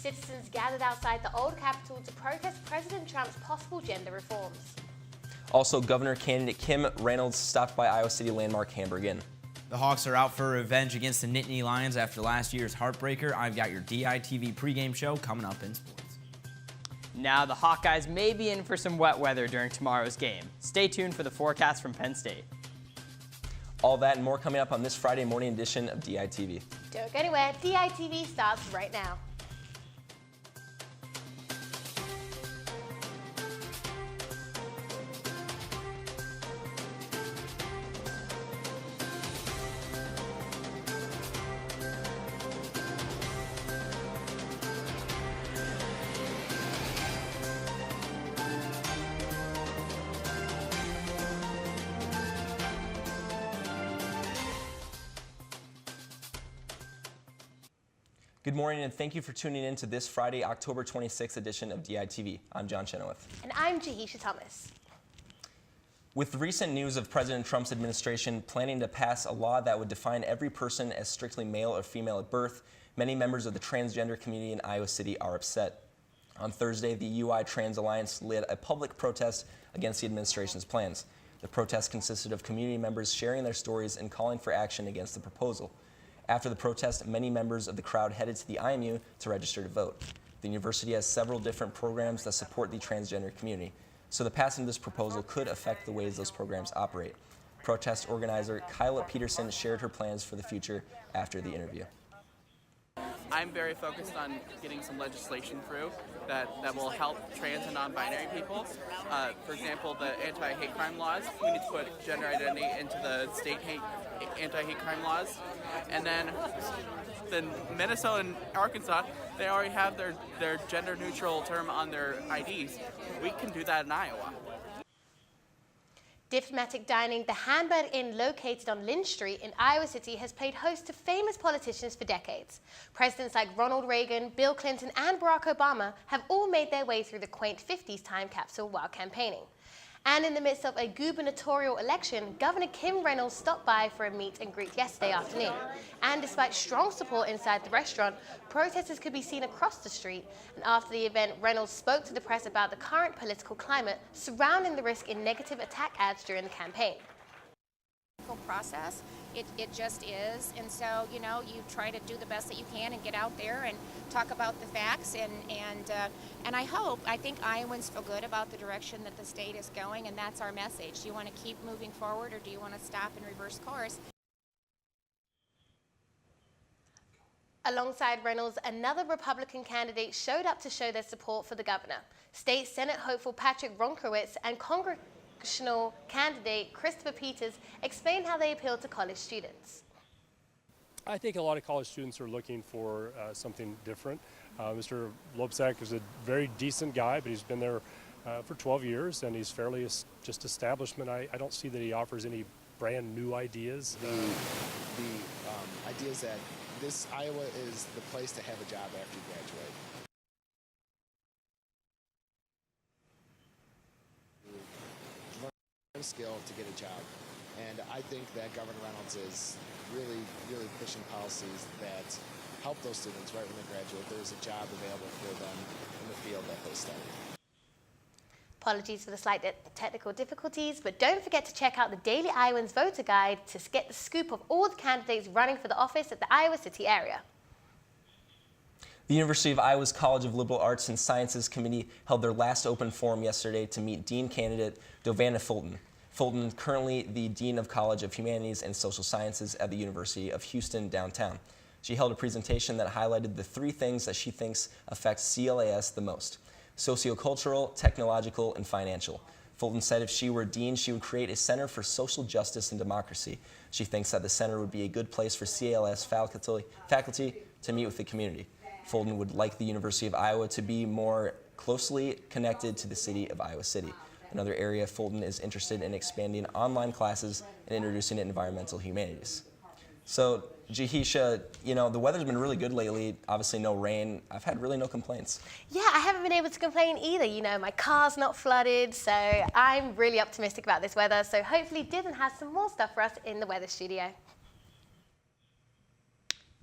Citizens gathered outside the old Capitol to protest President Trump's possible gender reforms. Also, Governor candidate Kim Reynolds stopped by Iowa City landmark Hamburg Inn. The Hawks are out for revenge against the Nittany Lions after last year's heartbreaker. I've got your DITV pregame show coming up in sports. Now the Hawkeyes may be in for some wet weather during tomorrow's game. Stay tuned for the forecast from Penn State. All that and more coming up on this Friday morning edition of DITV. Don't go anywhere. DITV starts right now. Good morning and thank you for tuning in to this Friday, October 26th edition of DITV. I'm John Chenoweth. And I'm Jahisha Thomas. With recent news of President Trump's administration planning to pass a law that would define every person as strictly male or female at birth, many members of the transgender community in Iowa City are upset. On Thursday, the UI Trans Alliance led a public protest against the administration's plans. The protest consisted of community members sharing their stories and calling for action against the proposal. After the protest, many members of the crowd headed to the IMU to register to vote. The university has several different programs that support the transgender community, so the passing of this proposal could affect the ways those programs operate. Protest organizer Kyla Peterson shared her plans for the future after the interview. I'm very focused on getting some legislation through that will help trans and non-binary people. For example, the anti-hate crime laws. We need to put gender identity into the state anti-hate crime laws. And then Minnesota and Arkansas, they already have their gender-neutral term on their IDs. We can do that in Iowa. Diplomatic Dining, the Hamburg Inn located on Lynn Street in Iowa City, has played host to famous politicians for decades. Presidents like Ronald Reagan, Bill Clinton, and Barack Obama have all made their way through the quaint 50s time capsule while campaigning. And in the midst of a gubernatorial election, Governor Kim Reynolds stopped by for a meet and greet yesterday afternoon. And despite strong support inside the restaurant, protesters could be seen across the street. And after the event, Reynolds spoke to the press about the current political climate surrounding the risk in negative attack ads during the campaign. Process. It just is, and so you try to do the best that you can and get out there and talk about the facts, and I think Iowans feel good about the direction that the state is going, and that's our message. Do you want to keep moving forward, or do you want to stop and reverse course? Alongside Reynolds, another Republican candidate showed up to show their support for the governor. State Senate hopeful Patrick Ronkrowitz and congressional candidate Christopher Peters explained how they appeal to college students. I think a lot of college students are looking for something different. Mr. Lobsack is a very decent guy, but he's been there for 12 years and he's fairly just establishment. I don't see that he offers any brand new ideas. The idea is that Iowa is the place to have a job after you graduate. Skill to get a job, and I think that Governor Reynolds is really pushing policies that help those students right when they graduate. There's a job available for them in the field that they study. Apologies for the slight technical difficulties, but don't forget to check out the Daily Iowans Voter Guide to get the scoop of all the candidates running for the office at the Iowa City area. The University of Iowa's College of Liberal Arts and Sciences Committee held their last open forum yesterday to meet Dean candidate Dovanna Fulton. Fulton, currently the Dean of College of Humanities and Social Sciences at the University of Houston downtown. She held a presentation that highlighted the three things that she thinks affect CLAS the most: sociocultural, technological, and financial. Fulton said if she were dean, she would create a center for social justice and democracy. She thinks that the center would be a good place for CLAS faculty to meet with the community. Fulton would like the University of Iowa to be more closely connected to the city of Iowa City. Another area Fulton is interested in expanding online classes and introducing environmental humanities. So, Jahisha, the weather's been really good lately. Obviously no rain. I've had really no complaints. Yeah, I haven't been able to complain either. My car's not flooded, so I'm really optimistic about this weather. So hopefully Dylan has some more stuff for us in the weather studio.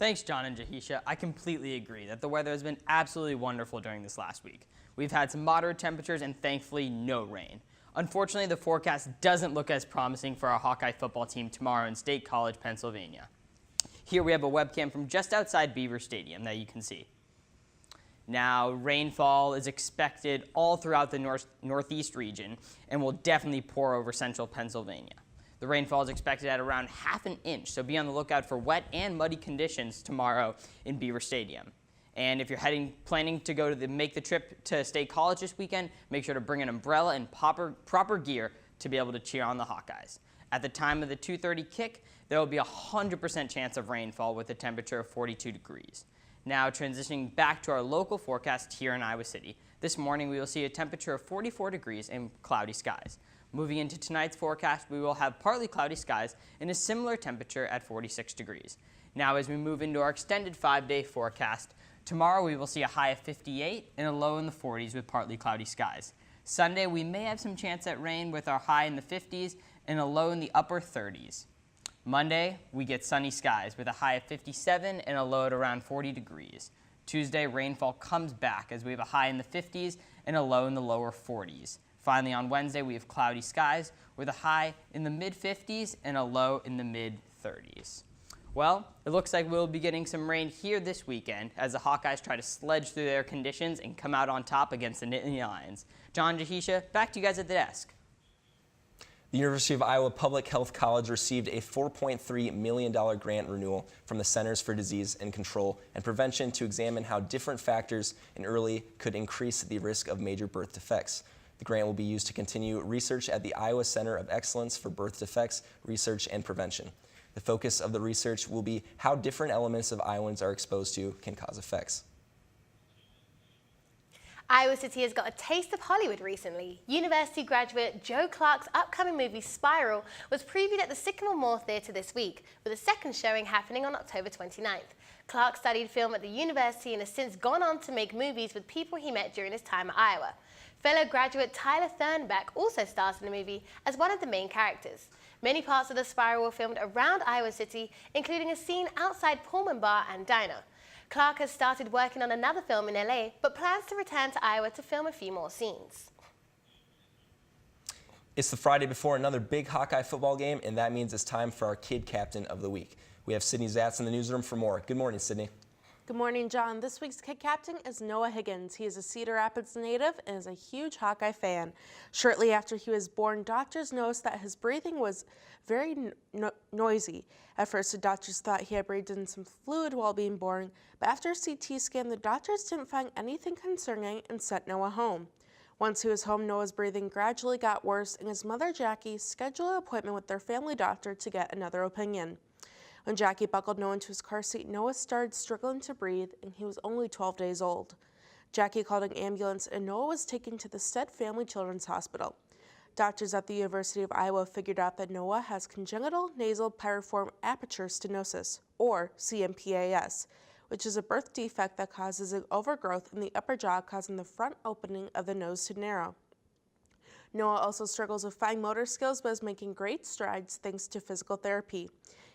Thanks, John and Jahisha. I completely agree that the weather has been absolutely wonderful during this last week. We've had some moderate temperatures and thankfully no rain. Unfortunately, the forecast doesn't look as promising for our Hawkeye football team tomorrow in State College, Pennsylvania. Here we have a webcam from just outside Beaver Stadium that you can see. Now, rainfall is expected all throughout the northeast region and will definitely pour over central Pennsylvania. The rainfall is expected at around ½ an inch, so be on the lookout for wet and muddy conditions tomorrow in Beaver Stadium. And if you're planning to make the trip to State College this weekend, make sure to bring an umbrella and proper gear to be able to cheer on the Hawkeyes. At the time of the 2:30 kick, there will be a 100% chance of rainfall with a temperature of 42 degrees. Now transitioning back to our local forecast here in Iowa City. This morning we will see a temperature of 44 degrees and cloudy skies. Moving into tonight's forecast, we will have partly cloudy skies and a similar temperature at 46 degrees. Now as we move into our extended 5-day forecast, tomorrow we will see a high of 58 and a low in the 40s with partly cloudy skies. Sunday we may have some chance at rain with our high in the 50s and a low in the upper 30s. Monday, we get sunny skies with a high of 57 and a low at around 40 degrees. Tuesday, rainfall comes back as we have a high in the 50s and a low in the lower 40s. Finally, on Wednesday, we have cloudy skies with a high in the mid-50s and a low in the mid-30s. Well, it looks like we'll be getting some rain here this weekend as the Hawkeyes try to sledge through their conditions and come out on top against the Nittany Lions. John, Jahisha, back to you guys at the desk. The University of Iowa Public Health College received a $4.3 million grant renewal from the Centers for Disease and Control and Prevention to examine how different factors in early could increase the risk of major birth defects. The grant will be used to continue research at the Iowa Center of Excellence for Birth Defects Research and Prevention. The focus of the research will be how different elements of Iowans are exposed to can cause effects. Iowa City has got a taste of Hollywood recently. University graduate Joe Clark's upcoming movie Spiral was previewed at the Sycamore Mall Theatre this week, with a second showing happening on October 29th. Clark studied film at the university and has since gone on to make movies with people he met during his time at Iowa. Fellow graduate Tyler Thurnback also stars in the movie as one of the main characters. Many parts of the Spiral were filmed around Iowa City, including a scene outside Pullman Bar and Diner. Clark has started working on another film in LA, but plans to return to Iowa to film a few more scenes. It's the Friday before another big Hawkeye football game, and that means it's time for our Kid Captain of the Week. We have Sydney Zatz in the newsroom for more. Good morning, Sydney. Good morning, John. This week's Kid Captain is Noah Higgins. He is a Cedar Rapids native and is a huge Hawkeye fan. Shortly after he was born, doctors noticed that his breathing was very noisy. At first, the doctors thought he had breathed in some fluid while being born, but after a CT scan, the doctors didn't find anything concerning and sent Noah home. Once he was home, Noah's breathing gradually got worse, and his mother, Jackie, scheduled an appointment with their family doctor to get another opinion. When Jackie buckled Noah into his car seat, Noah started struggling to breathe, and he was only 12 days old. Jackie called an ambulance, and Noah was taken to the Stead Family Children's Hospital. Doctors at the University of Iowa figured out that Noah has congenital nasal piriform aperture stenosis, or CMPAS, which is a birth defect that causes an overgrowth in the upper jaw, causing the front opening of the nose to narrow. Noah also struggles with fine motor skills, but is making great strides thanks to physical therapy.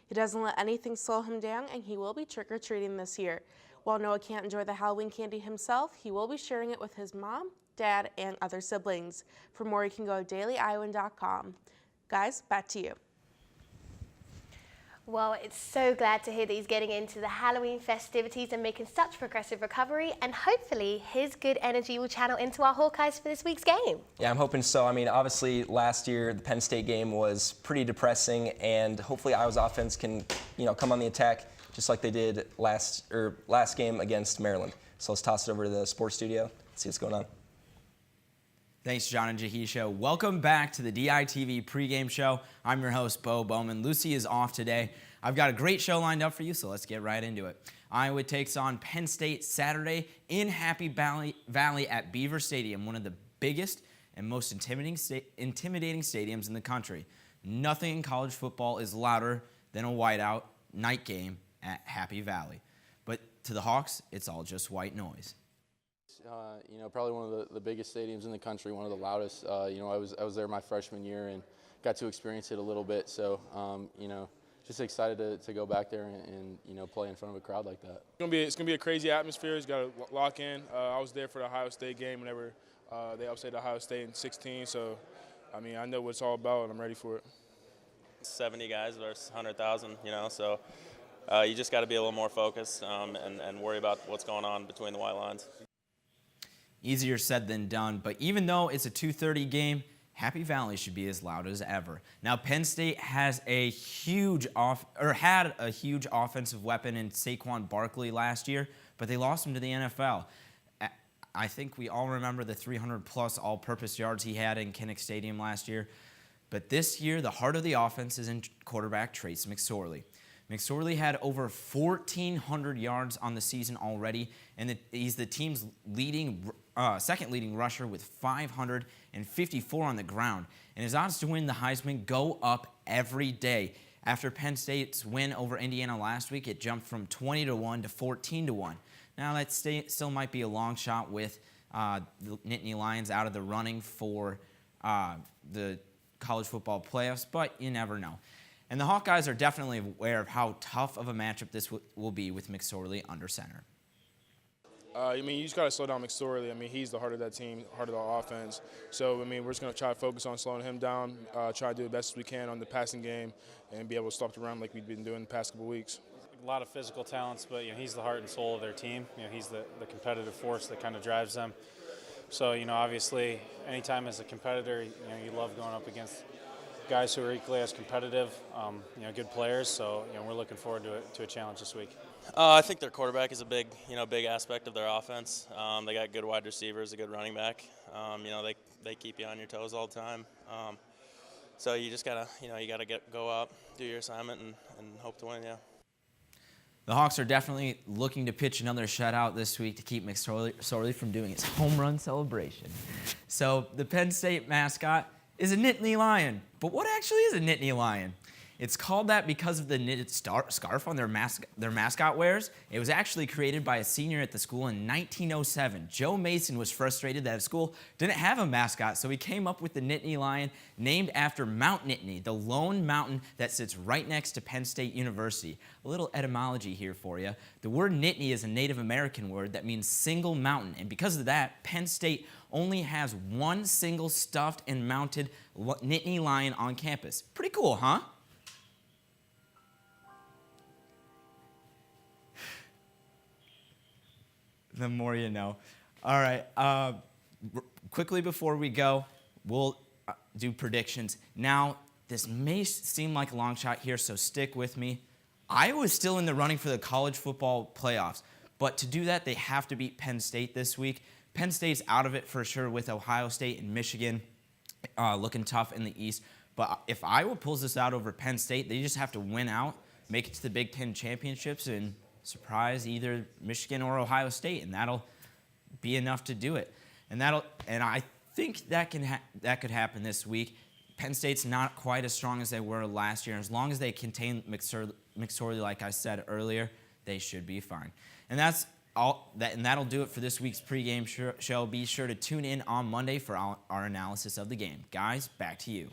He doesn't let anything slow him down, and he will be trick-or-treating this year. While Noah can't enjoy the Halloween candy himself, he will be sharing it with his mom, dad, and other siblings. For more, you can go to dailyiowan.com. Guys, back to you. Well, it's so glad to hear that he's getting into the Halloween festivities and making such progressive recovery, and hopefully his good energy will channel into our Hawkeyes for this week's game. Yeah, I'm hoping so. I mean, obviously last year the Penn State game was pretty depressing, and hopefully Iowa's offense can, come on the attack just like they did last game against Maryland. So let's toss it over to the sports studio, see what's going on. Thanks, John and Jahisha. Welcome back to the DITV pregame show. I'm your host, Bo Bowman. Lucy is off today. I've got a great show lined up for you, so let's get right into it. Iowa takes on Penn State Saturday in Happy Valley at Beaver Stadium, one of the biggest and most intimidating stadiums in the country. Nothing in college football is louder than a whiteout night game at Happy Valley. But to the Hawks, it's all just white noise. Probably one of the biggest stadiums in the country, one of the loudest. I was there my freshman year and got to experience it a little bit. So, just excited to go back there and you know, play in front of a crowd like that. It's gonna be a crazy atmosphere. It's got to lock in. I was there for the Ohio State game whenever they upset Ohio State in 16. So, I mean, I know what it's all about, and I'm ready for it. 70 guys versus 100,000, you know, so you just got to be a little more focused and worry about what's going on between the white lines. Easier said than done, but even though it's a 2:30 game, Happy Valley should be as loud as ever. Now, Penn State has a had a huge offensive weapon in Saquon Barkley last year, but they lost him to the NFL. I think we all remember the 300-plus all-purpose yards he had in Kinnick Stadium last year. But this year, the heart of the offense is in quarterback Trace McSorley. McSorley had over 1,400 yards on the season already, and he's the team's second leading rusher with 554 on the ground. And his odds to win the Heisman go up every day. After Penn State's win over Indiana last week, it jumped from 20-1 to 14-1. Now, that still might be a long shot with the Nittany Lions out of the running for the college football playoffs, but you never know. And the Hawkeyes are definitely aware of how tough of a matchup this will be with McSorley under center. I mean, you just got to slow down McSorley. I mean, he's the heart of that team, heart of the offense. So, I mean, we're just going to try to focus on slowing him down, try to do the best as we can on the passing game, and be able to stop the run like we've been doing the past couple weeks. A lot of physical talents, but, you know, he's the heart and soul of their team. You know, he's the competitive force that kind of drives them. So, you know, obviously, anytime as a competitor, you know, you love going up against guys who are equally as competitive, you know, good players. So, you know, we're looking forward to a challenge this week. I think their quarterback is a big aspect of their offense. They got good wide receivers, a good running back. You know, they keep you on your toes all the time. So you just gotta, you know, go out, do your assignment, and hope to win. Yeah. The Hawks are definitely looking to pitch another shutout this week to keep McSorley from doing his home run celebration. So the Penn State mascot is a Nittany Lion. But what actually is a Nittany Lion? It's called that because of the knitted scarf on their mascot wears. It was actually created by a senior at the school in 1907. Joe Mason was frustrated that his school didn't have a mascot, so he came up with the Nittany Lion, named after Mount Nittany, the lone mountain that sits right next to Penn State University. A little etymology here for you. The word Nittany is a Native American word that means single mountain, and because of that, Penn State only has one single stuffed and mounted Nittany Lion on campus. Pretty cool, huh? The more you know. All right, quickly before we go, we'll do predictions. Now, this may seem like a long shot here, so stick with me. Iowa's still in the running for the college football playoffs, but to do that, they have to beat Penn State this week. Penn State's out of it for sure with Ohio State and Michigan looking tough in the East. But if Iowa pulls this out over Penn State, they just have to win out, make it to the Big Ten championships, and surprise either Michigan or Ohio State, and that'll be enough to do it. And I think that could happen this week. Penn State's not quite as strong as they were last year. As long as they contain McSorley, like I said earlier, they should be fine. And that'll do it for this week's pregame show. Be sure to tune in on Monday for our analysis of the game. Guys, back to you.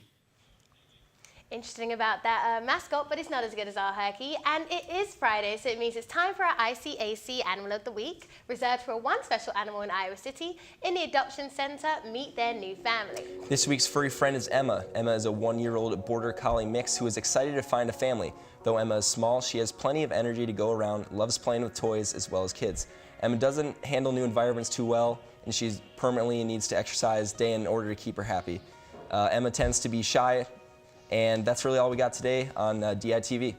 Interesting about that mascot, but it's not as good as our Herky. And it is Friday, so it means it's time for our ICAC Animal of the Week, reserved for one special animal in Iowa City. In the Adoption Center, meet their new family. This week's furry friend is Emma. Emma is a 1-year-old Border Collie mix who is excited to find a family. Though Emma is small, she has plenty of energy to go around, loves playing with toys as well as kids. Emma doesn't handle new environments too well, and she permanently needs to exercise day in order to keep her happy. Emma tends to be shy. And that's really all we got today on DITV.